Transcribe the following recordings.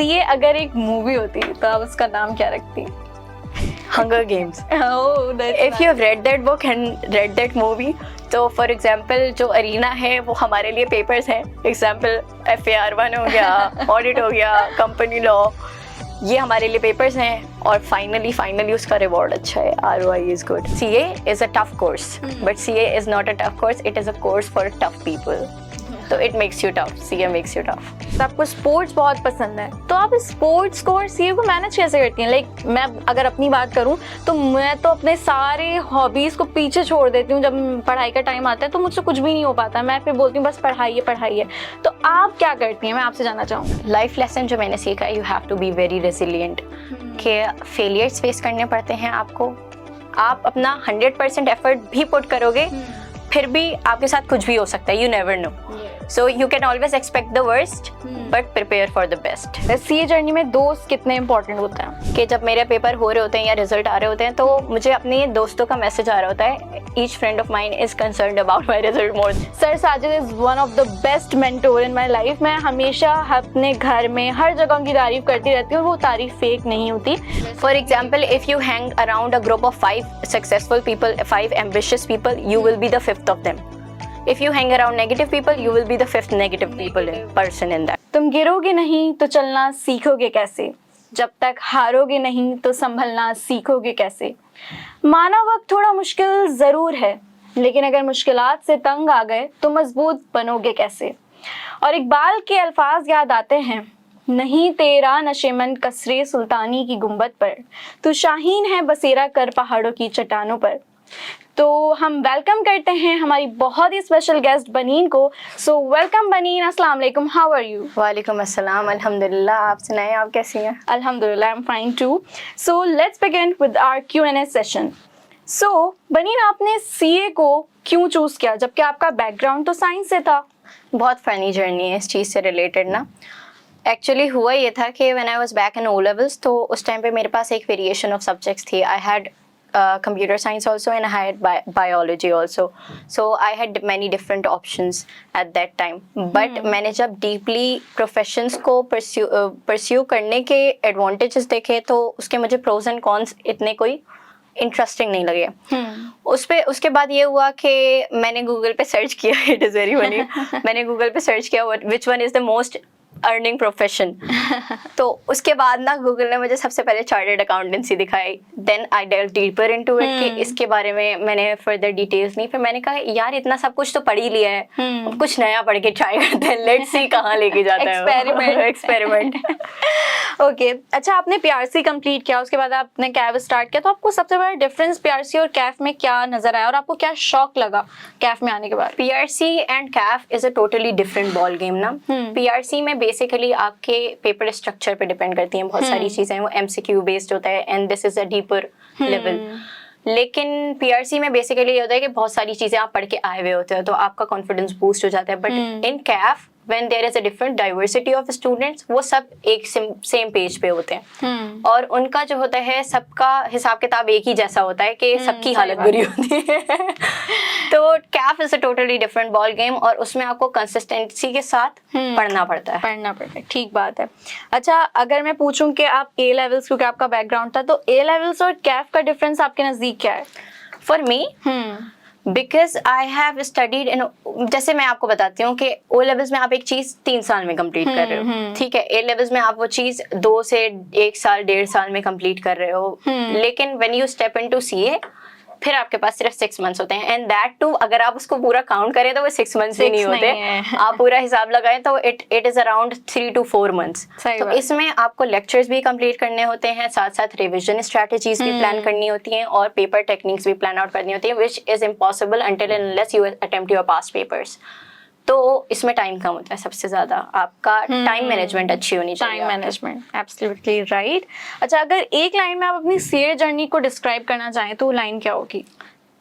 CA अगर एक movie होती तो आप उसका नाम क्या रखती? Hunger games. Oh, that's if you have read that book and read that movie, तो फॉर एग्जाम्पल जो अरीना है वो हमारे लिए पेपर्स हैं। एग्जाम्पल FAR1 हो गया, ऑडिट हो गया, कंपनी लॉ, ये हमारे लिए पेपर्स हैं। और फाइनली उसका रिवॉर्ड अच्छा है, ROI is good. CA is a tough course, but CA is not a tough course, it is a course for tough people. तो it makes you tough, CA makes you tough. आपको sports बहुत पसंद है, तो आप sports को और CA को मैनेज कैसे करती हैं? लाइक मैं अगर अपनी बात करूं तो मैं तो अपने सारे हॉबीज़ को पीछे छोड़ देती हूँ। जब पढ़ाई का टाइम आता है तो मुझसे कुछ भी नहीं हो पाता, मैं फिर बोलती हूँ बस पढ़ाई है। तो आप क्या करती हैं, मैं आपसे जानना चाहूँगी। लाइफ लेसन जो मैंने सीखा, you have to be very resilient, कि फेलियर्स फेस करने पड़ते हैं आपको। आप अपना 100% एफर्ट भी पुट करोगे, फिर भी आपके साथ कुछ भी हो सकता है, you never know. So you can always expect the worst but prepare for the best. CA journey में दोस्त कितने इंपॉर्टेंट होते हैं? कि जब मेरे पेपर हो रहे होते हैं या रिजल्ट आ रहे होते हैं, तो मुझे अपने दोस्तों का मैसेज आ रहा होता है, each friend of mine is concerned about my result more. Sir Sajid is one of the best mentor in my life. मैं हमेशा अपने घर में हर जगह उनकी तारीफ करती रहती हूँ और वो तारीफ फेक नहीं होती। For example, if you hang around a group of 5 successful people, 5 ambitious people, you will be the 5th of them. If you hang around negative people, you will be the 5th negative person in that. तुम गिरोगे नहीं तो चलना सीखोगे कैसे, जब तक हारोगे नहीं तो संभलना सीखोगे कैसे। माना वक्त थोड़ा मुश्किल ज़रूर है, लेकिन अगर मुश्किलात से तंग आ गए तो मजबूत बनोगे कैसे। और इकबाल के अल्फाज याद आते हैं, नहीं तेरा नशेमन कसरे सुल्तानी की गुंबद पर, तू शाहीन है बसेरा कर पहाड़ों की चट्टानों पर। तो हम वेलकम करते हैं हमारी बहुत ही स्पेशल गेस्ट बनीन को। सो वेलकम बनीन, अस्सलाम वालेकुम, हाउ आर यू? वालेकुम अस्सलाम, अल्हम्दुलिल्लाह। आप सुनाएं, आप कैसी हैं? अल्हम्दुलिल्लाह, I am fine too. So let's begin with our Q&A session. So Baneen, आपने सीए को क्यों चूज़ किया, जबकि आपका बैकग्राउंड तो साइंस से था? बहुत फ़नी जर्नी है इस चीज़ से रिलेटेड ना। एक्चुअली हुआ ये था कि when I was back in O levels, तो उस टाइम पे मेरे पास एक वेरिएशन ऑफ सब्जेक्ट्स थी। I had computer science also, and I had biology also, so I had many different options at that time. But मैंने जब deeply professions को pursue करने के advantages देखे, तो उसके मुझे pros and cons इतने कोई इंटरेस्टिंग नहीं लगे। उसके बाद ये हुआ कि मैंने गूगल पे सर्च किया, इट इज़ वेरी फनी, मैंने गूगल पे सर्च किया which one is the most earning profession. तो उसके बाद ना गूगल ने मुझे सबसे पहले चार्टर्ड अकाउंटेंसी दिखाई। Then I delve deeper into it कि इसके बारे में मैंने फर्दर डिटेल्स नहीं। फिर मैंने कहा यार इतना सब कुछ तो पढ़ ही लिया है, अब कुछ नया पढ़ के ट्राई करते हैं, लेट्स सी कहाँ लेके जाता है एक्सपेरिमेंट। ओके, अच्छा, आपने PRC कंप्लीट किया, उसके बाद आपने कैफ स्टार्ट किया, तो आपको सबसे बड़ा डिफरेंस PRC और कैफ में क्या नजर आया और आपको क्या शौक लगा कैफ में आने के बाद? PRC and Kaif is a totally different ball game ना। PRC में बेसिकली आपके पेपर स्ट्रक्चर पे डिपेंड करती हैं बहुत सारी चीजें, वो MCQ बेस्ड होता है and this is a deeper level. लेकिन PRC में बेसिकली ये होता है कि बहुत सारी चीजें आप पढ़ के आए हुए होते हो, तो आपका कॉन्फिडेंस बूस्ट हो जाता है। But in Kaif when there is a different diversity of students, वो सब एक सेम पेज पे होते हैं और उनका जो होता है सबका हिसाब किताब एक ही जैसा होता है कि सबकी हालत बुरी होती है। तो Kaif is a totally different ball game और उसमें आपको कंसिस्टेंसी के साथ पढ़ना पड़ता है। ठीक बात है। अच्छा, अगर मैं पूछूं कि आप A levels, क्योंकि आपका बैकग्राउंड था, तो A levels और कैफ का डिफरेंस आपके नजदीक क्या है? For me because I have studied in, जैसे मैं आपको बताती हूँ कि O levels में आप एक चीज़ 3 साल में कंप्लीट कर रहे हो, ठीक है। A levels में आप वो चीज़ 2 से 1 साल 1.5 साल में कंप्लीट कर रहे हो। लेकिन when you step into CA, फिर आपके पास सिर्फ 6 मंथ्स होते हैं एंड दैट टू अगर आप उसको पूरा काउंट करें तो वो 6 मंथ्स ही नहीं होते। आप पूरा हिसाब लगाएं तो it is around 3 to 4 months. तो इसमें आपको लेक्चर्स भी कंप्लीट करने होते हैं, साथ साथ रिविजन स्ट्रेटजीज भी प्लान करनी होती हैं और पेपर टेक्निक्स भी प्लान आउट करनी होती है, which is impossible until and unless you attempt your past papers. तो इसमें टाइम कम होता है सबसे ज्यादा, आपका टाइम मैनेजमेंट अच्छी होनी चाहिए। Time management, absolutely right. अच्छा, अगर एक लाइन में आप अपनी सीए जर्नी को डिस्क्राइब करना चाहें तो लाइन क्या होगी?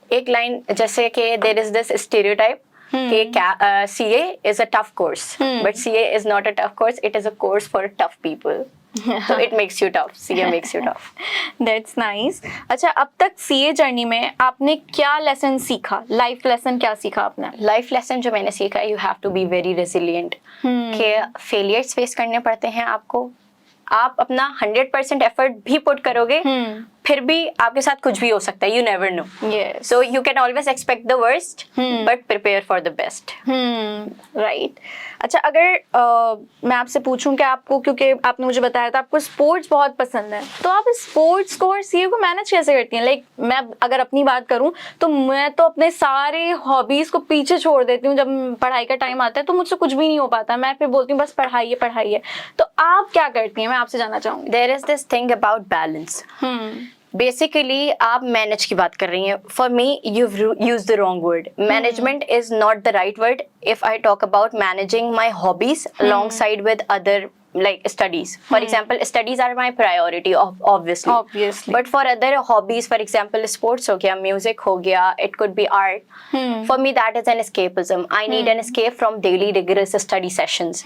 एक लाइन जैसे कि देयर इज दिस स्टीरियोटाइप कि CA is a tough course, but CA is not a tough course, it is a course for tough people. So it makes you tough, CA makes you tough. That's nice. अच्छा, अब तक CA journey में आपने क्या lesson सीखा, life lesson क्या सीखा आपने? लाइफ लेसन जो मैंने सीखा, you have to be very resilient, कि फेलियर्स फेस करने पड़ते हैं आपको, आप अपना 100% एफर्ट भी पुट करोगे, फिर भी आपके साथ कुछ भी हो सकता है, you never know. Yes. So you can always expect the worst but prepare for the best. Right. अच्छा, अगर मैं आपसे पूछूं कि आपको, क्योंकि आपने मुझे बताया था आपको स्पोर्ट्स बहुत पसंद है, तो आप स्पोर्ट्स को और सीए को मैनेज कैसे करती हैं? लाइक मैं अगर अपनी बात करूं तो मैं तो अपने सारे हॉबीज को पीछे छोड़ देती हूँ. जब पढ़ाई का टाइम आता है तो मुझसे कुछ भी नहीं हो पाता, मैं फिर बोलती हूँ बस पढ़ाई है. तो आप क्या करती हैं, मैं आपसे जानना चाहूंगी. There is this thing about balance. Basically आप मैनेज की बात कर रही हैं. For me you use the wrong word. Management is not the right word. If I talk about managing my hobbies alongside with other like studies, for example, studies are my priority obviously, but for other hobbies, for example, sports हो गया, music हो गया, it could be art, for me that is an escapism. I need an escape from daily rigorous study sessions.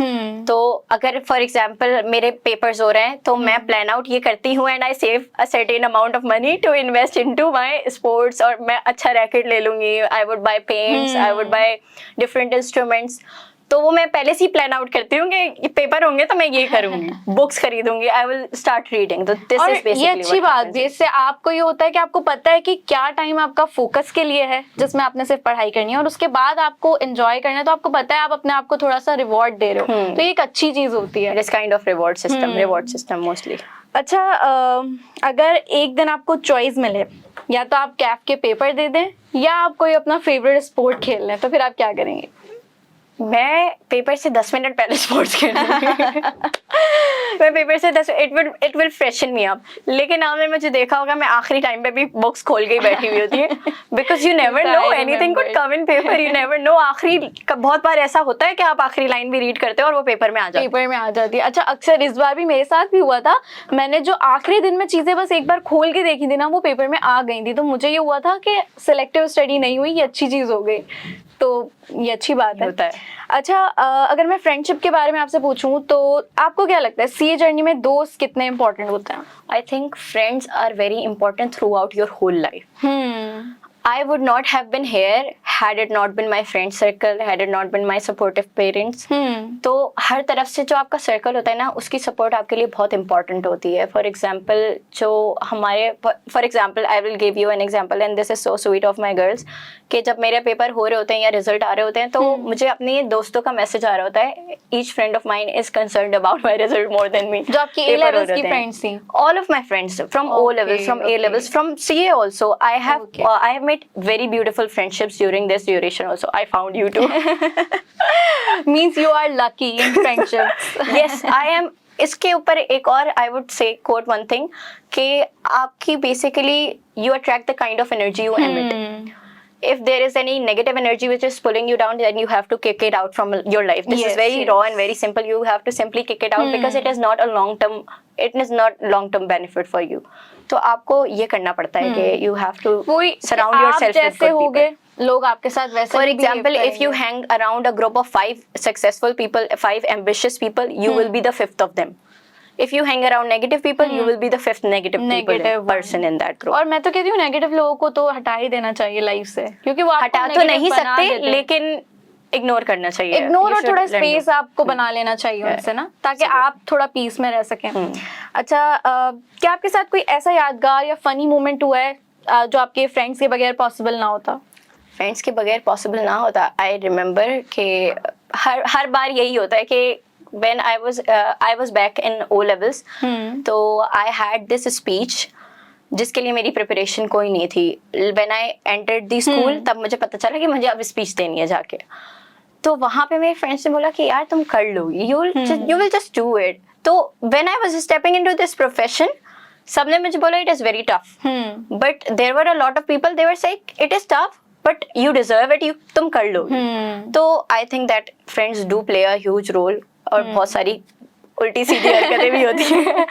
तो अगर for example मेरे papers हो रहे हैं तो मैं plan out ये करती हूँ and I save a certain amount of money to invest into my sports, और मैं अच्छा racket ले लूंगी, I would buy paints, I would buy different instruments. तो वो मैं पहले से ही प्लान आउट करती हूँ कि पेपर होंगे तो मैं ये करूंगी, बुक्स खरीदूंगी, आई विल स्टार्ट रीडिंग. तो दिस इज बेसिकली ये अच्छी बात भी. इससे आपको ये होता है कि आपको पता है कि क्या टाइम आपका फोकस के लिए है जिसमें आपने सिर्फ पढ़ाई करनी है, और उसके बाद आपको एंजॉय करना है, तो आपको पता है आप अपने आप को थोड़ा सा रिवॉर्ड दे रहे हो. तो ये एक अच्छी चीज होती है. This kind of reward system mostly. अच्छा, अगर एक दिन आपको चॉइस मिले, या तो आप कैफ के पेपर दे दें या आप कोई अपना फेवरेट स्पोर्ट खेल लें, तो फिर आप क्या करेंगे? मैं पेपर से 10 मिनट पहले स्पोर्ट्स खेलूंगी. मैं पेपर से it will freshen me up. लेकिन आपने मुझे देखा होगा मैं आखिरी टाइम पे भी बुक्स खोल के ही बैठी हुई होती है, because you never know anything could come in paper. You never know. बहुत बार ऐसा होता है कि आप आखिरी लाइन भी रीड करते हो और वो पेपर में आ जाती है. अच्छा, अक्सर इस बार भी मेरे साथ भी हुआ था. मैंने जो आखिरी दिन में चीजें बस एक बार खोल के देखी थी ना, वो पेपर में आ गई थी. तो मुझे ये हुआ था कि सिलेक्टिव स्टडी नहीं हुई, ये अच्छी चीज हो गई. तो ये अच्छी बात है. होता है. अच्छा, अगर मैं फ्रेंडशिप के बारे में आपसे पूछूं तो आपको क्या लगता है सीए जर्नी में दोस्त कितने इंपॉर्टेंट होते हैं? I think friends are very important throughout your whole life. I would not have been here had it not been my friend circle, had it not been my supportive parents. तो हर तरफ से जो आपका circle होता है ना, उसकी support आपके लिए बहुत इंपॉर्टेंट होती है. फॉर एग्जाम्पल जो हमारे, for example I will give you an example and this is so sweet of my girls, कि जब मेरे पेपर हो रहे होते हैं या रिजल्ट आ रहे होते हैं तो मुझे अपने दोस्तों का मैसेज आ रहा होता है, each friend of mine is concerned about my result more than me. जो आपकी ए लेवल्स की फ्रेंड्स थी? All of my friends from O levels, from A levels, from CA also. I have made very beautiful friendships during this duration also. I found you too. Means you are lucky in friendships. Yes, I am. इसके ऊपर एक और I would say quote one thing कि आपकी basically you attract the kind of energy you emit. If there is any negative energy which is pulling you down, then you have to kick it out from your life. This is very raw and very simple. You have to simply kick it out because it is not a long term benefit for you. तो आपको ये करना पड़ता है कि you have to surround yourself with good people. लोग आपके साथ वैसे. For example, if you hang around a group of 5 successful people, 5 ambitious people, you will be the 5th of them. If you hang around negative people, you will be the 5th negative person in that group. और मैं तो कहती हूँ negative लोगों को तो हटा ही देना चाहिए लाइफ से, क्योंकि वो हटा तो नहीं सकते, लेकिन इग्नोर करना चाहिए. इग्नोर और थोड़ा स्पेस आपको बना लेना चाहिए उनसे ना, ताकि आप थोड़ा पीस में रह सकें. अच्छा, क्या आपके साथ कोई ऐसा यादगार या फनी मोमेंट हुआ है जो आपके फ्रेंड्स के बगैर पॉसिबल ना होता? फ्रेंड्स के बगैर पॉसिबल ना होता. आई रिमेम्बर कि हर बार यही होता है कि when I was back in O levels, तो I had this speech जिसके लिए मेरी प्रिपरेशन कोई नहीं थी. When I entered the school, तब मुझे पता चला कि मुझे अब स्पीच देनी है जाके. तो वहाँ पे मेरे फ्रेंड्स ने बोला कि यार तुम कर लोगी, you will just do it. तो when I was stepping into this profession, सबने मुझे बोला it is very tough, but there were a lot of people, they were saying it is tough but you deserve it, तुम कर लोगी. तो I think that friends do play a huge role. और बहुत सारी उल्टी सीधी हरकतें भी होती हैं.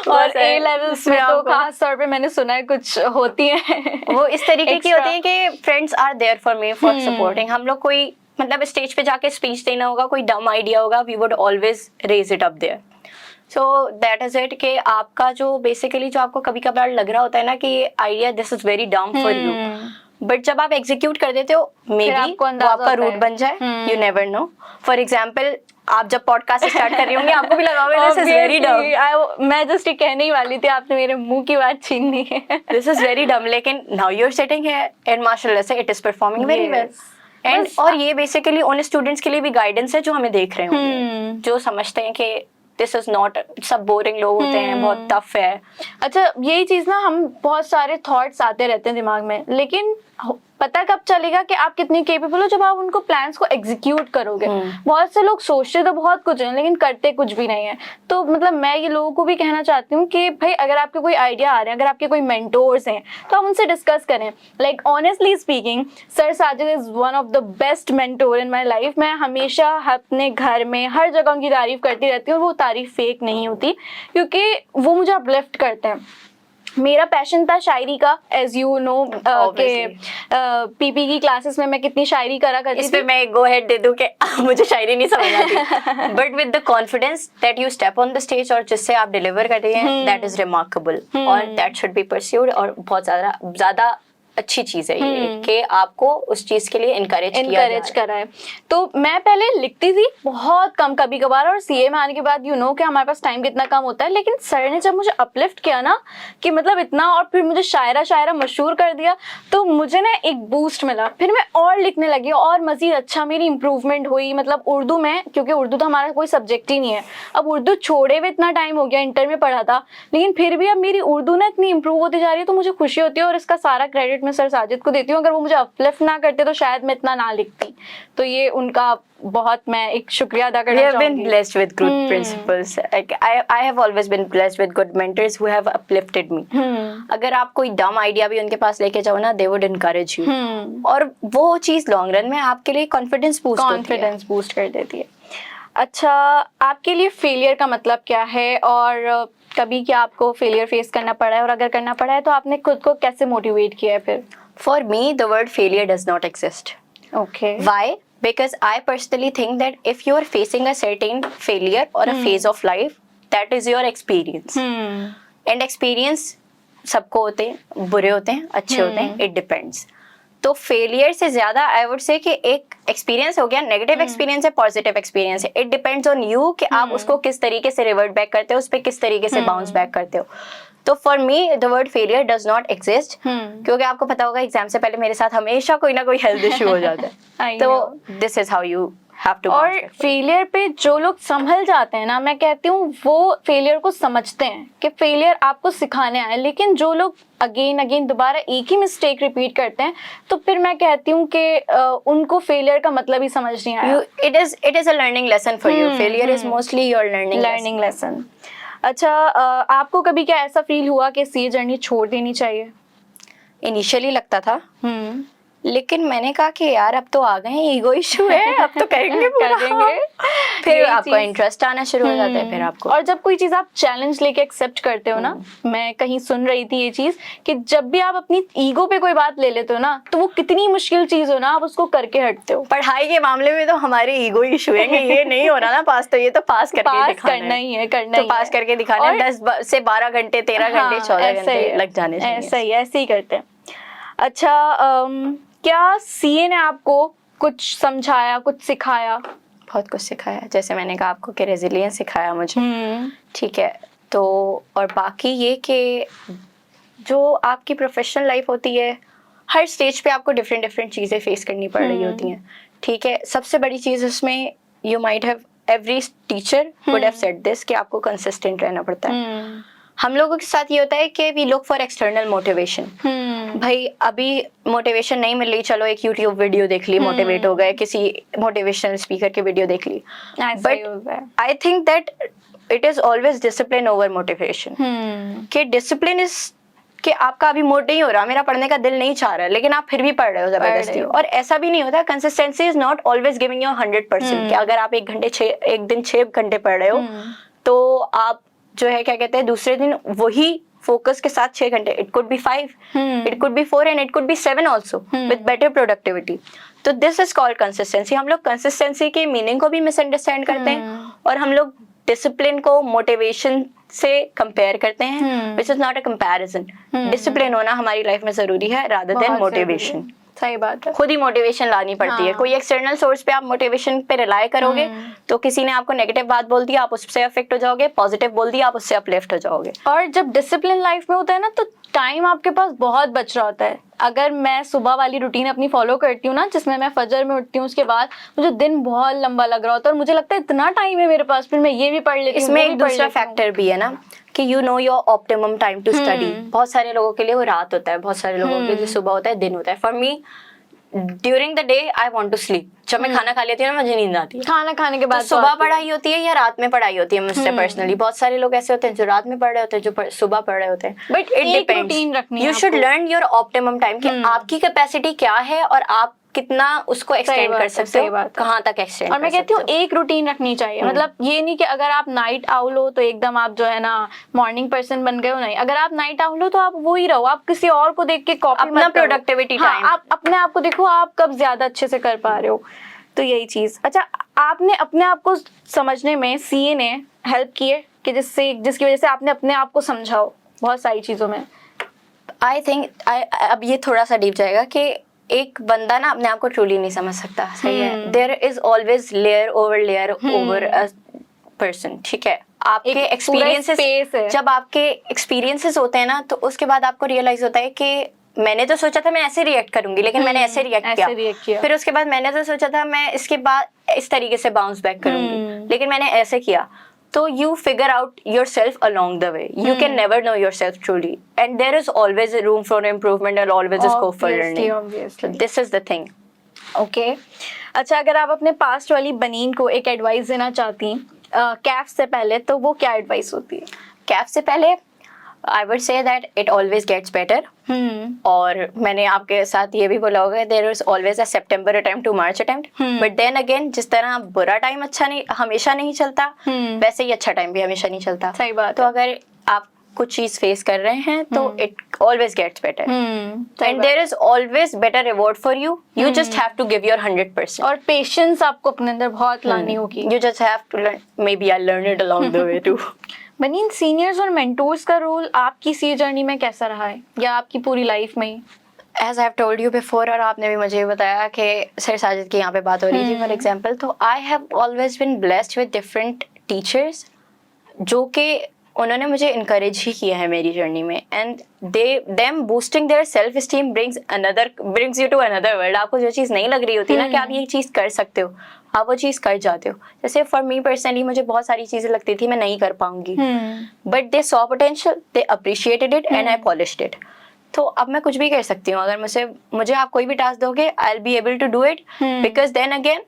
और ए लेवल्स में तो खास तौर पे मैंने सुना है कुछ होती हैं. वो इस तरीके की होती हैं कि friends are there for me for supporting. हम लोग कोई मतलब स्टेज पे जाके स्पीच देना होगा, कोई डम आइडिया होगा, we would always raise it up there. So that is it कि आपका जो बेसिकली जो आपको कभी कभार लग रहा होता है ना कि आइडिया दिस इज वेरी डम फॉर यू, बट जब आप एग्जीक्यूट कर देते हो मे बी आपको वो अंदाजा आपका होता रूट है। बन जाए, you never know. For example आप जब पॉडकास्ट स्टार्ट कर रही होंगी आपको भी लगा होगा दिस इज वेरी डम, मैं जस्ट ये कहने ही वाली थी, आपने मेरे मुंह की बात छीन ली है। दिस इज वेरी डम, लेकिन now you are sitting here and माशाल्लाह से it is performing very well. Yes. And बस- और ये बेसिकली उन स्टूडेंट्स के लिए भी गाइडेंस है जो हमें देख रहे होंगे, जो समझते हैं कि दिस इज नॉट, सब बोरिंग लोग होते हैं, बहुत टफ है। अच्छा, यही चीज ना, हम बहुत सारे थॉट्स आते रहते हैं दिमाग में, लेकिन पता कब चलेगा कि आप कितनी केपेबल हो? जब आप उनको प्लान्स को एग्जीक्यूट करोगे। बहुत से लोग सोचते तो बहुत कुछ है लेकिन करते कुछ भी नहीं है। तो मतलब मैं ये लोगों को भी कहना चाहती हूँ कि भाई अगर आपके कोई आइडिया आ रहे हैं, अगर आपके कोई मेंटोर्स हैं, तो आप उनसे डिस्कस करें। Like honestly speaking, sir Sajid is one of the best mentor in my life. मैं हमेशा अपने घर में हर जगह उनकी तारीफ करती रहती हूँ, और वो तारीफ फेक नहीं होती, क्योंकि वो मुझे अपलिफ्ट करते हैं। मेरा पैशन था शायरी का, एज यू नो के पीपी की क्लासेस में मैं कितनी शायरी करा करती इस थी। पे मैं एक गो हेड दे दूं कि मुझे शायरी नहीं समझ आती, but with the confidence that you step on the stage और जिससे आप डिलीवर कर रही हैं, दैट इज रिमार्केबल और दैट शुड बी परस्यूड। और बहुत ज्यादा अच्छी चीज है ये कि आपको उस चीज के लिए इनकरेज करा है। तो मैं पहले लिखती थी बहुत कम, कभी कभार, और सीए में आने के बाद यू नो कि हमारे पास टाइम कितना कम होता है। लेकिन सर ने जब मुझे अपलिफ्ट किया ना कि मतलब इतना, और फिर मुझे शायरा मशहूर कर दिया, तो मुझे ना एक बूस्ट मिला। फिर मैं और लिखने लगी और मजीद अच्छा मेरी इंप्रूवमेंट हुई। मतलब उर्दू में, क्योंकि उर्दू तो हमारा कोई सब्जेक्ट ही नहीं है, अब उर्दू छोड़े हुए इतना टाइम हो गया, इंटर में पढ़ा था, लेकिन फिर भी अब मेरी उर्दू ना इतनी इंप्रूव होती जा रही है, तो मुझे खुशी होती है। और इसका सारा क्रेडिट मैं सर साजिद को देती हूँ। अगर वो मुझे अपलिफ्ट ना करते तो शायद मैं इतना ना लिखती। तो ये उनका बहुत मैं एक शुक्रिया अदा करना चाहूंगी। We have been blessed with good principles. Like I have always been blessed with good mentors who have uplifted me. अगर आप कोई डम आइडिया भी उनके पास लेके जाओ ना, they would encourage you. और वो चीज लॉन्ग रन में आपके लिए कॉन्फिडेंस बूस्ट कर देती है। अच्छा, आपके लिए फेलियर का मतलब क्या है, और कभी क्या आपको फेलियर फेस करना पड़ा है, और अगर करना पड़ा है तो आपने खुद को कैसे मोटिवेट किया है फिर? For me, the word failure does not exist. Okay. Why? Because I personally think that if you are facing a certain failure or a phase of life, that is your experience. And experience सबको होते हैं, बुरे होते हैं, अच्छे होते हैं, it depends. तो फेलियर से ज्यादा आई वुड से कि एक एक्सपीरियंस हो गया, नेगेटिव एक्सपीरियंस है, पॉजिटिव एक्सपीरियंस है, इट डिपेंड्स ऑन यू कि आप उसको किस तरीके से रिवर्ट बैक करते हो, उस पर किस तरीके से बाउंस बैक करते हो। तो for me the word failure does not exist, क्योंकि आपको पता होगा एग्जाम से पहले मेरे साथ हमेशा कोई ना कोई हेल्थ इश्यू हो जाता है। तो this is how you have to. और फेलियर पे जो लोग संभल जाते हैं ना, मैं कहती हूँ वो फेलियर को समझते हैं कि फेलियर आपको सिखाने आए। लेकिन जो लोग अगेन दोबारा एक ही मिस्टेक रिपीट करते हैं, तो फिर मैं कहती हूँ कि उनको फेलियर का मतलब ही समझ नहीं आया। It is a learning lesson for you. Failure is mostly your learning lesson. अच्छा, आपको कभी क्या ऐसा फील हुआ कि सीए जर्नी छोड़ देनी चाहिए? इनिशियली लगता था, लेकिन मैंने कहा कि यार अब तो आ गए, ईगो इशू है, अब तो करेंगे फिर आपका इंटरेस्ट आना शुरू हो जाता है फिर आपको। और जब कोई चीज आप चैलेंज लेके एक्सेप्ट करते हो ना, मैं कहीं सुन रही थी ये चीज कि जब भी आप अपनी ईगो पे कोई बात ले लेते हो ना, तो वो कितनी मुश्किल चीज हो ना, आप उसको करके हटते हो। पढ़ाई के मामले में तो हमारे ईगो इशू है कि ये नहीं हो रहा ना पास, तो ये तो पास करके करना ही है, तो पास करके दिखाना है। 10 से 12 घंटे, 13 घंटे, 14 घंटे लग जाने चाहिए। ऐसे ही करते हैं। अच्छा, क्या सीए ने आपको कुछ समझाया, कुछ सिखाया? बहुत कुछ सिखाया, जैसे मैंने कहा आपको कि रेजिलियंस सिखाया मुझे, ठीक है। तो और बाकी ये कि जो आपकी प्रोफेशनल लाइफ होती है, हर स्टेज पे आपको डिफरेंट चीज़ें फेस करनी पड़ रही होती हैं, ठीक है। सबसे बड़ी चीज़ उसमें, you might have, every teacher would have said this, कि आपको कंसिस्टेंट रहना पड़ता है। हम लोगों के साथ ये होता है कि we look for external motivation. भाई अभी मोटिवेशन नहीं मिल रही, चलो एक यूट्यूब वीडियो देख ली, मोटिवेट हो गए, किसी मोटिवेशनल स्पीकर की वीडियो देख ली। But I think that it is always discipline over motivation. कि डिसिप्लिन इज कि आपका अभी मूड नहीं हो रहा, मेरा पढ़ने का दिल नहीं चाह रहा, लेकिन आप फिर भी पढ़ रहे हो जबरदस्ती। और ऐसा भी नहीं होता, consistency is not always giving you 100%। कि अगर आप एक दिन 6 घंटे पढ़ रहे हो, तो आप जो है क्या कहते हैं, दूसरे दिन वही फोकस के साथ 6 घंटे, it could be 5, it could be 4 and it could be 7 also with better productivity. तो दिस इज कॉल्ड कंसिस्टेंसी। हम लोग कंसिस्टेंसी के मीनिंग को भी मिसअंडरस्टैंड करते हैं, और हम लोग डिसिप्लिन को मोटिवेशन से कंपेयर करते हैं, which is not a comparison. Discipline होना हमारी लाइफ में जरूरी है रादर देन मोटिवेशन। सही बात है। खुद ही मोटिवेशन लानी पड़ती है। हाँ। कोई एक्सटर्नल सोर्स पे आप मोटिवेशन पे रिलाई करोगे तो किसी ने आपको नेगेटिव बात बोल दी आप उससे अफेक्ट हो जाओगे, पॉजिटिव बोल दिया आप उससे अपलिफ्ट हो जाओगे। और जब डिसिप्लिन लाइफ में होता है ना तो टाइम आपके पास बहुत बच रहा होता है। अगर मैं सुबह वाली रूटीन अपनी फॉलो करती हूँ ना, जिसमें मैं फजर में उठती हूँ, उसके बाद मुझे दिन बहुत लंबा लग रहा होता है और मुझे लगता है इतना टाइम है मेरे पास, फिर मैं ये भी पढ़ लेती हूँ। इसमें एक दूसरा फैक्टर भी है ना कि you know your optimum time to study. बहुत सारे लोगों के लिए वो रात होता है, बहुत सारे लोगों के लिए सुबह होता है, दिन होता है। For me during the day I want to sleep. जब मैं खाना खा लेती हूँ ना मुझे नींद आती है। खाना खाने के बाद तो सुबह पढ़ाई होती है या रात में पढ़ाई होती है मुझसे पर्सनली। बहुत सारे लोग ऐसे होते हैं जो रात में पढ़ रहे होते हैं, जो सुबह पढ़ रहे होते हैं। बट इट एक रूटीन रखनी है यू शुड आपको। लर्न योर ऑप्टिमम टाइम कि आपकी कैपेसिटी क्या है और आप कितना उसको एक्सटेंड कर सकते हो, कहाँ तक एक्सटेंड। और मैं कहती हूँ एक रूटीन रखनी चाहिए। मतलब ये नहीं कि अगर आप नाइट आउल हो तो एकदम आप जो है ना मॉर्निंग पर्सन बन गए हो, नहीं। अगर आप नाइट आउल हो तो आप वो ही रहो, आप किसी और को देख के कॉपी अपना प्रोडक्टिविटी टाइम। आप अपने आप को देखो आप कब ज्यादा अच्छे से कर पा रहे हो। तो यही चीज। अच्छा, आपने अपने आप को समझने में सीए ने हेल्प की है कि जिसकी वजह से आपने अपने आप को समझा हो बहुत सारी चीजों में? आई थिंक अब ये थोड़ा सा डीप जाएगा कि एक बंदा ना अपने आप को ट्रूली नहीं समझ सकता। सही है। There is always layer over a person. ठीक है। आपके एक्सपीरियंसेस, जब आपके एक्सपीरियंसेस होते हैं ना तो उसके बाद आपको रियलाइज होता है कि मैंने तो सोचा था मैं ऐसे रिएक्ट करूंगी लेकिन मैंने ऐसे रिएक्ट किया। फिर उसके बाद मैंने तो सोचा था मैं इसके बाद इस तरीके से बाउंस बैक करूंगी लेकिन मैंने ऐसे किया। तो you figure out yourself along the way. You can never know yourself truly, and there is always a room for improvement and always a scope for learning. So this is the thing. Okay. अच्छा, अगर आप अपने past वाली बनीन को एक advice देना चाहती कैफ से पहले तो वो क्या एडवाइस होती है? कैफ से पहले I would say that it always gets better. और मैंने आपके साथ ये भी बोला होगा there is always a September attempt to March attempt. But then again जिस तरह बुरा टाइम अच्छा नहीं हमेशा नहीं चलता वैसे ही अच्छा टाइम भी हमेशा नहीं चलता। सही बात। तो अगर आप कुछ चीज फेस कर रहे हैं तो it always gets better. And there is always better reward for you. You just have to give your 100%. और पेशेंस आपको अपने अंदर बहुत लानी होगी। You just have to learn. Maybe I learned it along the way too. Baneen, seniors और mentors का role आपकी सीए जर्नी में कैसा रहा है या आपकी पूरी लाइफ में ही? As I've told you before, और आपने भी मुझे बताया कि सर साजिद की यहाँ पे बात हो रही थी फॉर एग्जाम्पल, तो I have always been blessed with different teachers जो कि उन्होंने मुझे इनकरेज ही किया है मेरी जर्नी में। And them boosting their self esteem brings you to another world. आपको जो चीज़ नहीं लग रही होती ना कि आप ये चीज़ कर सकते हो, आप वो चीज़ कर जाते हो। जैसे फॉर मी पर्सनली मुझे बहुत सारी चीज़ें लगती थी मैं नहीं कर पाऊंगी, but they saw potential, they appreciated it and I polished it. तो अब मैं कुछ भी कर सकती हूँ। अगर मुझे आप कोई भी टास्क दोगे I will be able to do it because then again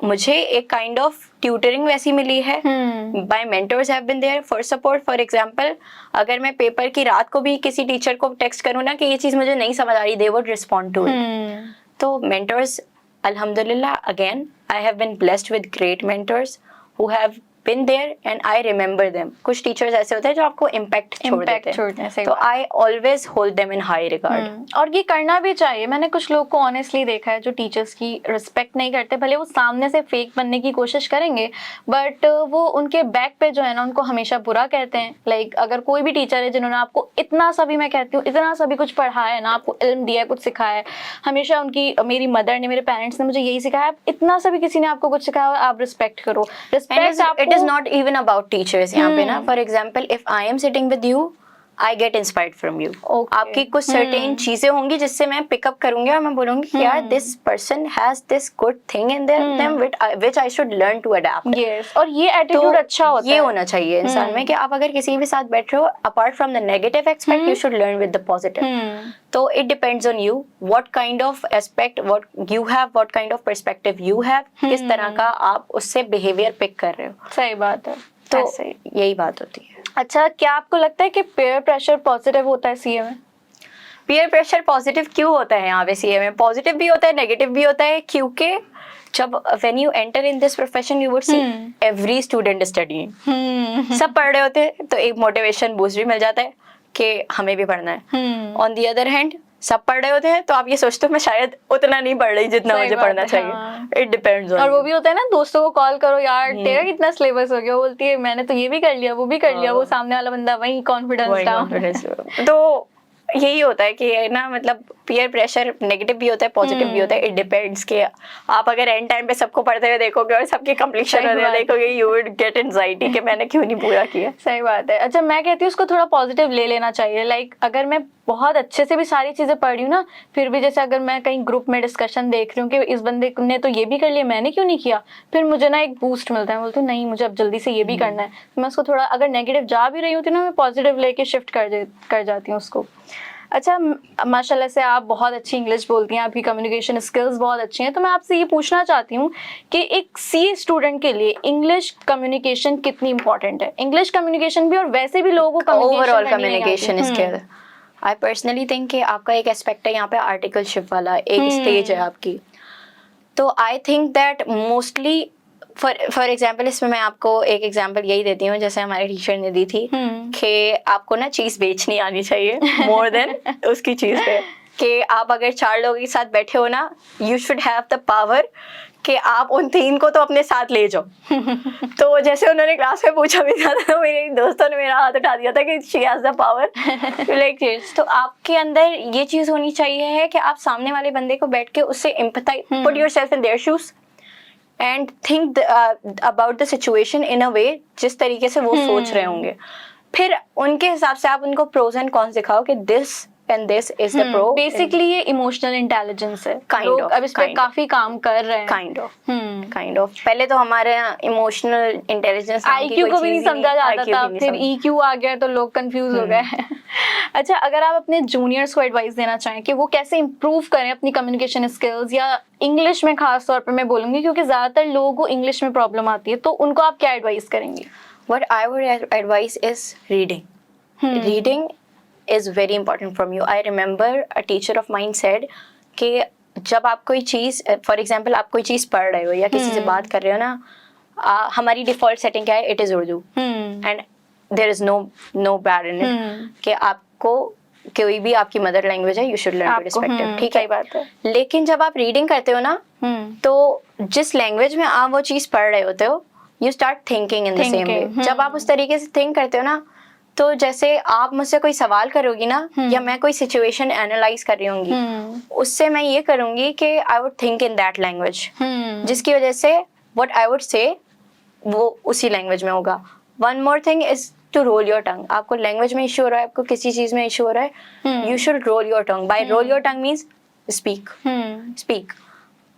मुझे एक काइंड ऑफ ट्यूटरिंग वैसी मिली है। My mentors have been there for support. For example अगर मैं पेपर की रात को भी किसी टीचर को टेक्स्ट करूँ ना कि ये चीज़ मुझे नहीं समझ आ रही, they would respond to it. तो मेंटर्स अल्हम्दुलिल्लाह again I have been blessed with great mentors who have been there and I remember them. कुछ टीचर्स ऐसे होते हैं जो आपको इम्पैक्ट छोड़ देते हैं, तो I always hold them in high regard. और ये करना भी चाहिए। मैंने कुछ लोग को ऑनेस्टली देखा है जो टीचर्स की रिस्पेक्ट नहीं करते, भले वो सामने से फेक बनने की कोशिश करेंगे बट वो उनके बैक पे जो है ना उनको हमेशा बुरा कहते हैं। लाइक अगर कोई भी टीचर है जिन्होंने आपको इतना सा भी, मैं कहती हूँ इतना सा भी कुछ पढ़ाया है ना, आपको इल्म दिया है, कुछ सिखाया है, हमेशा मेरी मदर ने, मेरे पेरेंट्स ने मुझे यही सिखाया, इतना सा भी किसी ने आपको कुछ सिखाया आप रिस्पेक्ट करो। रिस्पेक्ट आपको is not even about teachers यहाँ पे ना। For example, if I am sitting with you, I get inspired from you. आपकी कुछ certain चीजें होंगी जिससे मैं pick up करूँगी और मैं बोलूँगी कि यार this person has this good thing in them which I should learn to adapt. Yes. और ये attitude अच्छा होता है। ये होना चाहिए इंसान में कि आप अगर किसी के साथ बैठ रहे हो, apart from the negative aspect, you should learn with the positive. तो it depends on you, what kind of aspect, what you have, what kind of perspective you have, किस तरह का आप उससे behavior pick कर रहे हो। सही बात है। तो यही बात होती है। अच्छा, क्या आपको लगता है कि पेयर प्रेशर पॉजिटिव होता है सीए में? पीयर प्रेशर पॉजिटिव क्यों होता है यहाँ पे सीए में? पॉजिटिव भी होता है, नेगेटिव भी होता है, क्योंकि जब when you enter in this profession you would see every student studying. सब पढ़ रहे होते हैं तो एक मोटिवेशन बूस्ट भी मिल जाता है कि हमें भी पढ़ना है। ऑन द अदर हैंड सब पढ़ रहे होते हैं तो आप ये सोचते हो मैं शायद उतना नहीं पढ़ रही जितना सही मुझे बात पढ़ना है, चाहिए. हाँ. इट डिपेंड्स ऑन और वो भी होता है ना, दोस्तों को कॉल करो यार तेरा हम्म. कितना सिलेबस हो गया, वो बोलती है मैंने तो ये भी कर लिया वो भी कर लिया, वो हाँ. सामने वाला बंदा वही कॉन्फिडेंस वही डाउन. confidence. तो यही होता है कि ना मतलब पीयर प्रेशर नेगेटिव भी होता है पॉजिटिव भी होता है. इट डिपेंड्स कि आप अगर एंड टाइम पे सबको पढ़ते हुए देखोगे और सबके कंप्लीशन सही होते हुए बात है. देखोगे यू वुड गेट एंजाइटी कि मैंने क्यों नहीं पूरा किया. सही बात है. अच्छा मैं कहती हूँ उसको थोड़ा पॉजिटिव ले लेना चाहिए. लाइक अगर मैं बहुत अच्छे से भी सारी चीजें पढ़ रही हूँ ना, फिर भी जैसे अगर मैं कहीं ग्रुप में डिस्कशन देख रही हूँ कि इस बंदे ने तो ये भी कर लिया मैंने क्यों नहीं किया, फिर मुझे ना एक बूस्ट मिलता है. बोलती हूँ नहीं मुझे अब जल्दी से ये भी करना है. तो मैं उसको थोड़ा अगर नेगेटिव जा भी रही हूँ तो ना मैं पॉजिटिव लेके शिफ्ट कर जाती हूँ उसको. अच्छा माशाल्लाह से आप बहुत अच्छी इंग्लिश बोलती हैं, आपकी कम्युनिकेशन स्किल्स बहुत अच्छी हैं. तो मैं आपसे ये पूछना चाहती हूँ कि एक सीए स्टूडेंट के लिए इंग्लिश कम्युनिकेशन कितनी इंपॉर्टेंट है. इंग्लिश कम्युनिकेशन भी और वैसे भी लोगों को overall communication skill. I personally think कि आपका एक एस्पेक्ट है यहाँ पे आर्टिकलशिप वाला, एक स्टेज है आपकी. तो आई think that mostly for example इसमें मैं आपको एक एग्जाम्पल यही देती हूँ जैसे हमारे टीचर ने दी थी कि आपको ना चीज़ बेचनी आनी चाहिए मोर देन उसकी चीज़ पे. कि आप अगर 4 लोगों के साथ बैठे हो ना you should have the power कि आप उन 3 को तो अपने साथ ले जाओ. तो जैसे उन्होंने क्लास में पूछा भी था तो मेरे दोस्तों ने मेरा हाथ उठा दिया था कि she has the power like this. तो आपके अंदर ये चीज़ होनी चाहिए है कि आप सामने वाले बंदे को बैठ के उससे empathize, put yourself in their shoes and think about the situation in a way जिस तरीके से वो सोच रहे होंगे. फिर उनके हिसाब से आप उनको प्रोज एंड कॉन्स दिखाओ कि this and this is the pro. Basically ये इमोशनल इंटेलिजेंस है. Kind लोग of, अब इस पे kind of. काफी काम कर रहे हैं. काइंड ऑफ पहले तो हमारे इमोशनल इंटेलिजेंस आईक्यू को भी नहीं समझा जाता था, फिर ईक्यू आ गया तो लोग कंफ्यूज हो गए. अच्छा अगर आप अपने जूनियर्स को एडवाइस देना चाहें कि वो कैसे इंप्रूव करें अपनी कम्युनिकेशन स्किल्स या इंग्लिश में खास तौर पर मैं बोलूंगी क्योंकि ज्यादातर लोगों को इंग्लिश में प्रॉब्लम आती है, तो उनको आप क्या एडवाइस करेंगे? What I would advise is reading. Reading is very important from you. I remember a teacher of mine said कि जब आप कोई चीज़ फॉर एग्जाम्पल आप कोई चीज़ पढ़ रहे हो या किसी से बात कर रहे हो ना हमारी डिफॉल्ट सेटिंग क्या है, it is Urdu and there is no bad in it कि आपको कोई भी आपकी मदर लैंग्वेज है you should learn to respect it. ठीक है बात है. लेकिन जब आप रीडिंग करते हो ना तो जिस लैंग्वेज में आप वो चीज़ पढ़ रहे होते हो you start thinking in the same way. जब आप उस तरीके से थिंक करते हो ना तो जैसे आप मुझसे कोई सवाल करोगी ना या मैं कोई सिचुएशन एनालाइज कर रही होंगी उससे मैं ये करूंगी कि I would think in that language जिसकी वजह से व्हाट आई वुड से वो उसी लैंग्वेज में होगा. One more thing is to roll your tongue. आपको लैंग्वेज में इशू हो रहा है, आपको किसी चीज में इशू हो रहा है, you should roll your tongue. By roll your tongue means speak.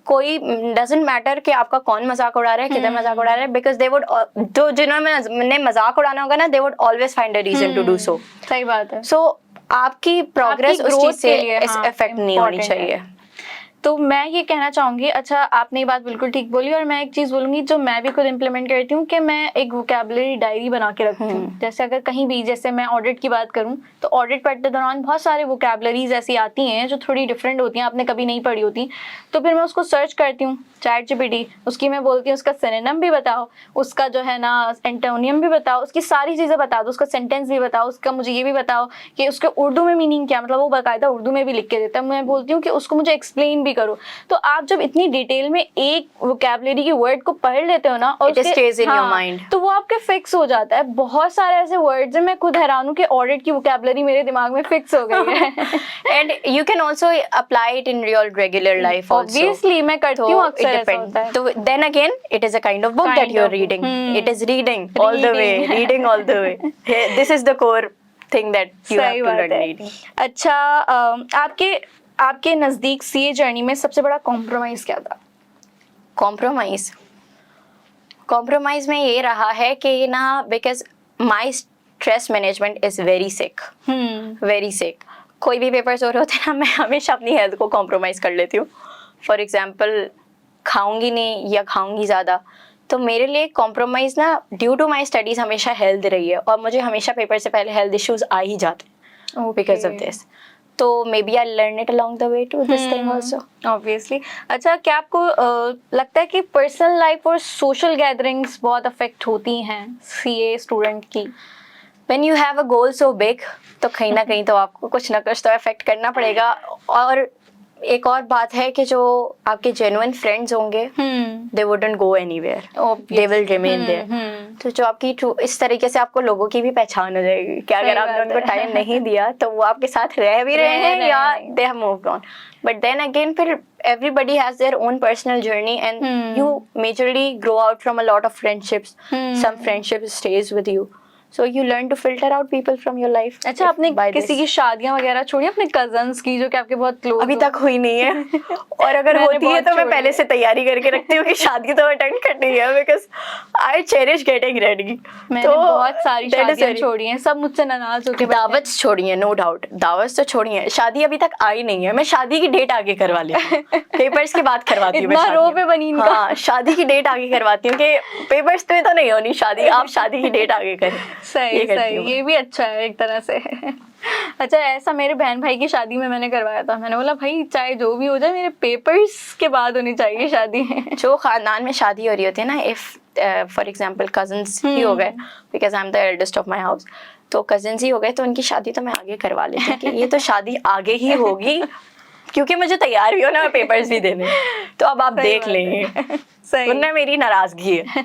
कोई डजेंट मैटर कि आपका कौन मजाक उड़ा रहा है, किधर मजाक उड़ा रहा है, बिकॉज दे वुड तो जिन्होंने मजाक उड़ाना होगा ना they would always find a reason to do so. सही बात है. सो आपकी प्रोग्रेस उस चीज से इफेक्ट नहीं होनी चाहिए. तो मैं ये कहना चाहूंगी, अच्छा आपने ये बात बिल्कुल ठीक बोली और मैं एक चीज बोलूंगी जो मैं भी खुद इम्प्लीमेंट करती हूँ कि मैं एक वोकैबुलरी डायरी बना के रखती हूँ. जैसे अगर कहीं भी जैसे मैं ऑडिट की बात करूँ तो ऑडिट पढ़ते दौरान बहुत सारे वोकैबुलरीज ऐसी आती हैं जो थोड़ी डिफरेंट होती हैं, आपने कभी नहीं पढ़ी होती. तो फिर मैं उसको सर्च करती हूँ चैट जीपीटी, उसकी मैं बोलती हूँ उसका सिनोनिम भी बताओ, उसका जो है ना एंटोनियम भी बताओ, उसकी सारी चीज़ें बता दो, उसका सेंटेंस भी बताओ, उसका मुझे ये भी बताओ कि उसके उर्दू में मीनिंग क्या, मतलब वो बाकायदा उर्दू में भी लिख के देता है. मैं बोलती हूँ कि उसको मुझे एक्सप्लेन भी करो. तो आप जब इतनी डिटेल में एक वोकैबुलरी की वर्ड को पढ़ लेते हो ना और तो वो आपके फिक्स हो जाता है. बहुत सारे ऐसे वर्ड्स हैं, मैं खुद हैरान हूँ कि ऑडिट की वोकैबुलरी मेरे दिमाग में फिक्स हो गई है. And you can also apply it in your regular life. Obviously मैं करती हूँ अक्सर. So then again, it is a kind of book that you are reading. It is reading all the way, reading all the way. This is the core thing that you have to learn reading. अच्छा आपके नजदीक CA journey में सबसे बड़ा compromise क्या था? Compromise में ये रहा है कि ना because my stress management is very sick. कोई भी पेपर्स हो रहे होते हैं ना मैं हमेशा अपनी हेल्थ को कॉम्प्रोमाइज कर लेती हूँ. फॉर एग्जाम्पल खाऊंगी नहीं या खाऊंगी ज़्यादा तो मेरे लिए कॉम्प्रोमाइज़ ना ड्यू टू माई स्टडीज़ हमेशा हेल्थ रही है और मुझे हमेशा पेपर से पहले हेल्थ इश्यूज आ ही जाते हैं बिकॉज ऑफ दिस. तो maybe I learn it along the way to this thing also obviously. अच्छा क्या आपको लगता है कि पर्सनल लाइफ और सोशल गैदरिंग्स बहुत अफेक्ट होती हैं सीए स्टूडेंट की? when you have a goal so big, तो कहीं ना कहीं तो आपको कुछ ना कुछ तो अफेक्ट करना पड़ेगा. और एक और बात है कि जो आपके जेन्युइन फ्रेंड्स होंगे, they wouldn't go anywhere. They will remain there. तो जो आपकी इस तरीके से आपको लोगों की भी पहचान हो जाएगी कि अगर आपने उनको टाइम नहीं दिया तो वो आपके साथ रह भी रहे हैं या they have moved on. But then again, फिर everybody has their own personal journey and you majorly grow out from a lot of friendships. Some friendships stays with you. So you learn to filter out people from your life. अच्छा, आपने किसी की शादियां वगैरह छोड़ी अपने cousins की जो कि आपके बहुत क्लोज? अभी तक हुई नहीं है. और अगर होती है तो मैं पहले से तैयारी करके रखती हूँ कि शादी तो अटेंड करनी है, because I cherish getting ready. मैंने बहुत सारी शादियां छोड़ी हैं, सब मुझसे नाराज होके. दावत छोड़ी है, नो डाउट, दावत तो छोड़ी है. शादी अभी तक आई नहीं है. मैं शादी की डेट आगे करवा लेती हूँ, पेपर्स के बाद करवाती हूँ. इतना रो पे बनी इनका. हाँ, शादी की डेट आगे करवाती हूँ कि पेपर्स में तो नहीं होनी शादी, आप शादी की डेट आगे करें. सही सही, ये भी अच्छा है एक तरह से. अच्छा, ऐसा मेरे बहन भाई की शादी में मैंने करवाया था. मैंने बोला भाई चाहे जो भी हो जाए मेरे पेपर्स के बाद होनी चाहिए शादी. जो खानदान में शादी हो रही होती है ना, इफ फॉर एग्जांपल कजन्स ही हो गए, because I am the eldest of my house, तो कजन्स ही हो गए तो उनकी शादी तो मैं आगे करवा लेती हूँ कि ये तो शादी आगे ही होगी क्योंकि मुझे तैयार भी होना है, पेपर्स भी देने. तो अब आप देख लेंगे, वरना मेरी नाराजगी है.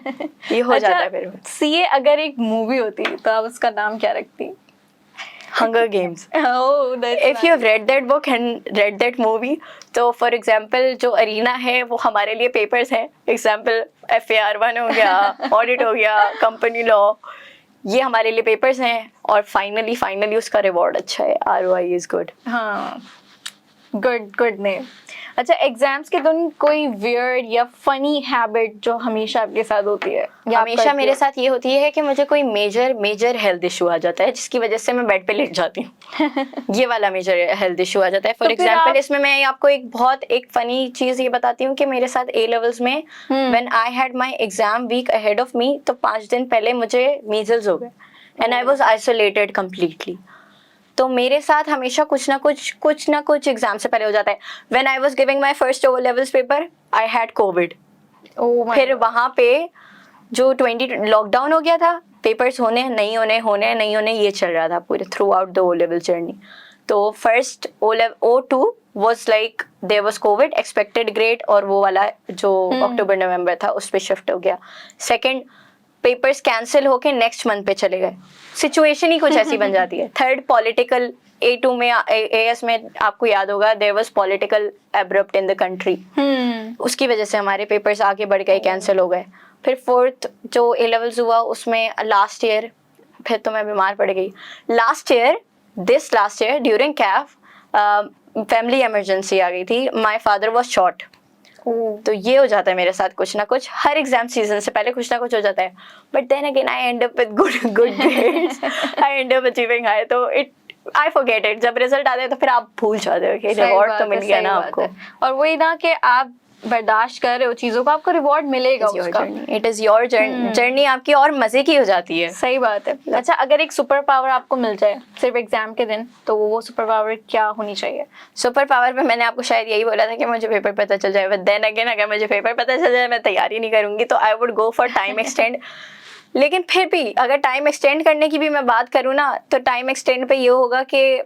ये हो जाता है फिर. सीए अगर एक मूवी होती तो आप उसका नाम क्या रखती? Hunger Games. Oh, that's If you have read that book and read that movie, तो for example जो अरीना है वो हमारे लिए पेपर्स हैं. एग्जाम्पल FAR1 हो गया, ऑडिट हो गया, कंपनी लॉ, ये हमारे लिए पेपर्स हैं. और फाइनली उसका रिवॉर्ड अच्छा है. ROI is good. हाँ, गुड नेम. अच्छा, एग्जाम्स के दौरान कोई वियर्ड या फनी हैबिट जो हमेशा आपके साथ होती है? हमेशा मेरे साथ ये होती है कि मुझे कोई मेजर हेल्थ इशू आ जाता है जिसकी वजह से मैं बेड पे लेट जाती हूँ. ये वाला मेजर हेल्थ इशू आ जाता है. फॉर एग्जाम्पल इसमें मैं आपको एक फनी चीज ये बताती हूँ कि मेरे साथ A लेवल्स में when I had my exam week ahead of me, तो 5 दिन पहले मुझे मीजल्स हो गए and I was isolated completely. तो मेरे साथ हमेशा कुछ ना कुछ एग्जाम से पहले हो जाता है. When I was giving my first O levels paper I had Covid. फिर वहाँ पे जो 20 लॉकडाउन हो गया था, पेपर्स होने नहीं होने ये चल रहा था पूरे through out the O level journey. तो first O2 was like there was COVID, expected grade, और वो वाला जो अक्टूबर नवंबर था उस पे शिफ्ट हो गया. सेकंड पेपर्स कैंसिल होके नेक्स्ट मंथ पे चले गए. सिचुएशन ही कुछ ऐसी बन जाती है. थर्ड पॉलिटिकल, A2 में AS में आपको याद होगा there was political abrupt in the country, उसकी वजह से हमारे पेपर्स आगे बढ़ गए, कैंसिल हो गए. फिर फोर्थ जो A लेवल्स हुआ उसमें लास्ट ईयर फिर तो मैं बीमार पड़ गई. Last year during CAF family emergency आ गई थी. My father was shot. तो ये हो जाता है मेरे साथ कुछ ना कुछ. हर एग्जाम सीजन से पहले कुछ ना कुछ हो जाता है. But then again I end up with good grades, I end up achieving high. तो आई फॉरगेट इट. जब रिजल्ट आते हैं तो फिर आप भूल जाते हो कि रिवॉर्ड तो मिल गया ना आपको. और वही ना कि आप बर्दाश्त कर रहे हो चीजों को, आपको रिवॉर्ड मिलेगा उसका. इट इज योर जर्नी आपकी और मजे की हो जाती है. सही बात है. अच्छा, अगर एक सुपर पावर आपको मिल जाए सिर्फ एग्जाम के दिन, तो वो सुपर पावर क्या होनी चाहिए? सुपर पावर पे मैंने आपको शायद यही बोला था कि मुझे पेपर पता चल जाए. बट देन अगेन अगर मुझे पेपर पता चल जाए मैं तैयारी नहीं करूंगी, तो I would go for time extend. लेकिन फिर भी अगर टाइम एक्सटेंड करने की भी मैं बात करूँ ना, तो टाइम एक्सटेंड पे ये होगा कि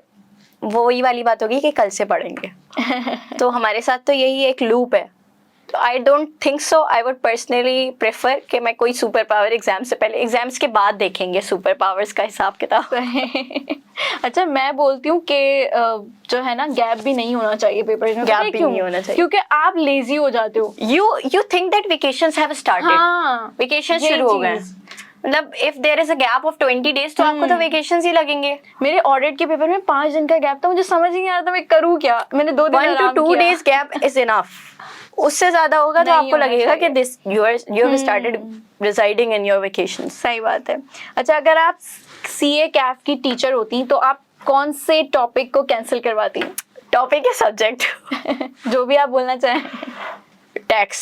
वही वाली बात होगी कि कल से पढ़ेंगे. तो हमारे साथ तो यही एक लूप है. तो I don't think so. I would personally prefer कि मैं कोई सुपर पावर एग्जाम से पहले, एग्जाम्स के बाद देखेंगे सुपर पावर्स का हिसाब किताब. अच्छा, मैं बोलती हूँ कि जो है ना गैप भी नहीं होना चाहिए पेपर में. गैप भी नहीं होना चाहिए क्योंकि आप लेजी हो जाते हो. You think that vacations have started. Vacation शुरू हो गए, मतलब if there is a gap of 20 days तो आपको तो वेकेशंस ही लगेंगे. मेरे ऑडिट के पेपर में 5 दिन का गैप था. मुझे समझ ही नहीं आ रहा था मैं करूँ क्या. मैंने 2 दिन 1 to 2 days gap is enough. उससे ज्यादा होगा तो आपको लगेगा कि this you have started residing in your vacations. सही बात है. अच्छा, अगर आप सीए कैफ की टीचर होती तो आप कौन से टॉपिक को कैंसिल करवाती? टॉपिक या सब्जेक्ट? जो भी आप बोलना चाहें. टैक्स.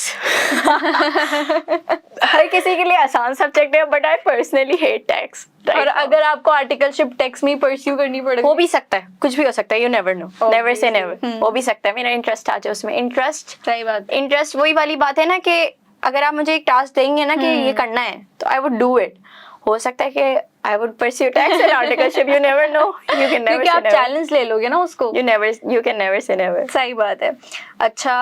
हर किसी के लिए आसान सब्जेक्ट है, but I personally hate tax. और अगर आपको आर्टिकलशिप टैक्स में परस्यू करनी पड़े, हो भी सकता है, कुछ भी हो सकता है. You never know, never say never. हो भी सकता है मेरा इंटरेस्ट आ जाए उसमें. इंटरेस्ट, सही बात. इंटरेस्ट वही वाली बात है ना कि अगर आप मुझे एक टास्क देंगे ना कि ये करना है, तो आई वुड डू इट. हो सकता है कि I would pursue tax and articleship. You never know. You can never क्योंकि say आप never. चैलेंज ले लोगे ना उसको. You can never say never. सही बात है. अच्छा,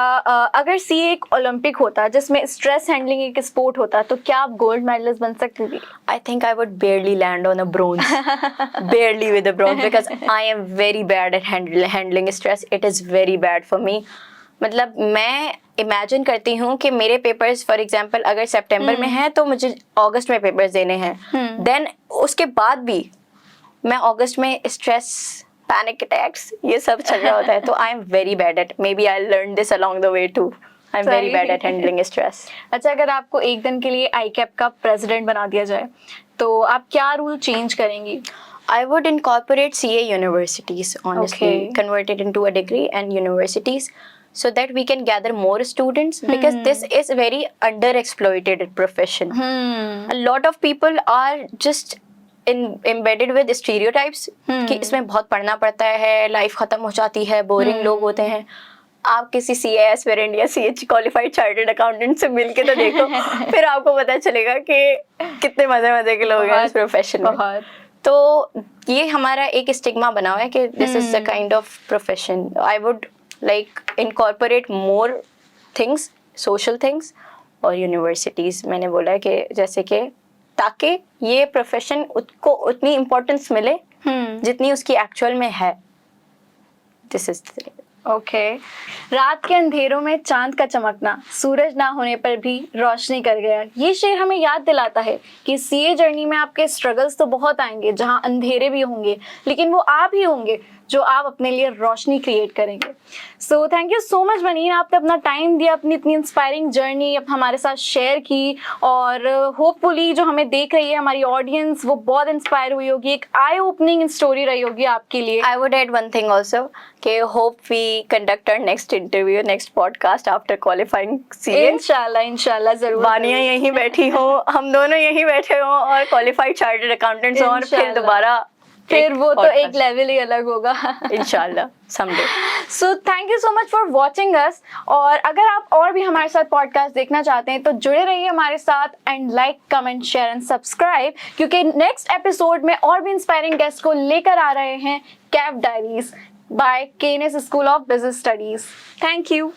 अगर सीए एक ओलंपिक होता जिसमें स्ट्रेस हैंडलिंग एक स्पोर्ट होता तो क्या आप गोल्ड मेडलिस्ट बन सकती थी? I think I would barely land on a bronze. Barely with a bronze because I am very bad at handling stress. It is very bad for me. मतलब मैं इमेजिन करती हूँ कि मेरे पेपर्स फॉर एग्जांपल अगर सितंबर में हैं तो मुझे अगस्त में पेपर्स देने हैं. देन उसके बाद भी मैं अगस्त में स्ट्रेस, पैनिक अटैक्स ये सब चल रहा होता है. तो I am very bad at, maybe I learn this along the way too. I am very bad at handling stress. अच्छा, अगर आपको एक दिन के लिए आईकैप का प्रेसिडेंट बना दिया जाए तो आप क्या रूल चेंज करेंगी? I would incorporate CA universities, honestly, Okay. convert it into a degree and universities so that we can gather more students because this is a very underexploited profession. A lot of people are just embedded with stereotypes कि इसमें बहुत पढ़ना पड़ता है, life खत्म हो जाती है, बोरिंग लोग होते हैं. आप किसी CA एस्पिरेंट या CH क्वालिफाइड चार्टर्ड अकाउंटेंट से मिल के तो देखो, फिर आपको पता चलेगा कि कितने मजे के लोग हैं इस प्रोफेशन में. बहुत. तो ये हमारा एक स्टिग्मा बना हुआ है कि this is the kind of profession. I would like incorporate more things, social things और यूनिवर्सिटीज. मैंने बोला है कि जैसे कि ताकि ये प्रोफेशन को उतनी इम्पोर्टेंस मिले जितनी उसकी एक्चुअल में है. This is okay. रात के अंधेरों में चांद का चमकना, सूरज ना होने पर भी रोशनी कर गया. ये शेर हमें याद दिलाता है कि सीए जर्नी में आपके स्ट्रगल्स तो बहुत आएंगे, जहां अंधेरे भी होंगे, लेकिन वो आप ही होंगे जो आप अपने लिए रोशनी क्रिएट करेंगे. So thank you so much Maneen, आपने अपना टाइम दिया, अपनी इतनी इंस्पायरिंग जर्नी हमारे साथ शेयर की. और होपफुली जो हमें देख रही है हमारी ऑडियंस, वो बहुत इंस्पायर हुई होगी. एक आई ओपनिंग स्टोरी रही होगी आपके लिए. I would add one thing also कि hope we conduct our next interview, next podcast after qualifying CA. इंशाल्लाह जरूर. वानिया यहीं बैठी हो, हम दोनों यहीं बैठे हो और क्वालिफाइड चार्टर्ड अकाउंटेंट्स हो और फिर इंशाल्लाह. दोबारा फिर वो तो एक लेवल ही अलग होगा. इंशाल्लाह someday. So thank you so much for watching us. और अगर आप और भी हमारे साथ पॉडकास्ट देखना चाहते हैं तो जुड़े रहिए हमारे साथ and like, comment, share and subscribe, क्योंकि नेक्स्ट एपिसोड में और भी इंस्पायरिंग गेस्ट को लेकर आ रहे हैं CAF diaries by Keynes school of business studies. Thank you.